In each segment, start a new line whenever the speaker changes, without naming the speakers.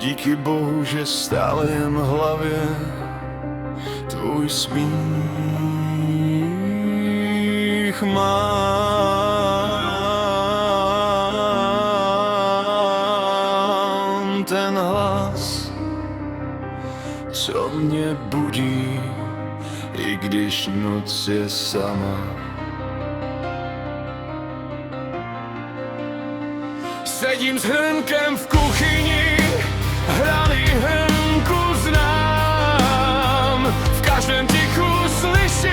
díky Bohu, že stále jen v hlavě tvůj smích mám. Ten hlas, co mě budí, i když noc je sama. Sedím s hrnkem v kuchyni, hrany hrnku znám. V každém tichu slyším,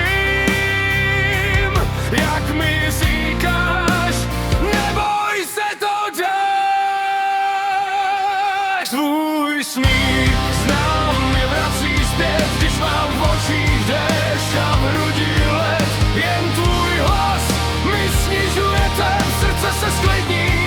jak mi říkáš, neboj se to dáš. Tvůj smích znám, mě vrací zpět, když mám v očích déšť a v hrudi led. Jen tvůj hlas mi snižuje ten, srdce se sklidní.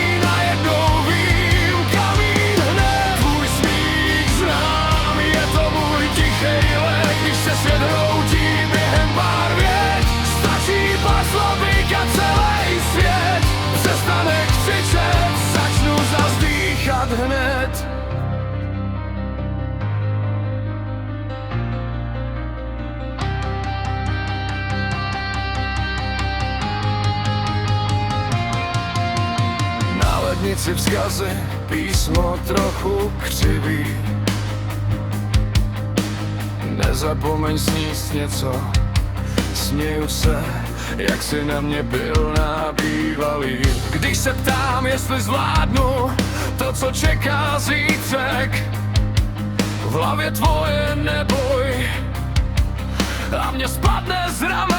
Svět hroutí během pár vět, stačí pár slovík a celý svět přestane křičet, začnu zas dýchat hned. Na lednici vzkazy, písmo trochu křivý. Nezapomeň sníst něco, směju se, jak si na mě byl nabývalý. Když se ptám, jestli zvládnu to, co čeká zítřek, v hlavě tvoje neboj a mě spadne z ramen.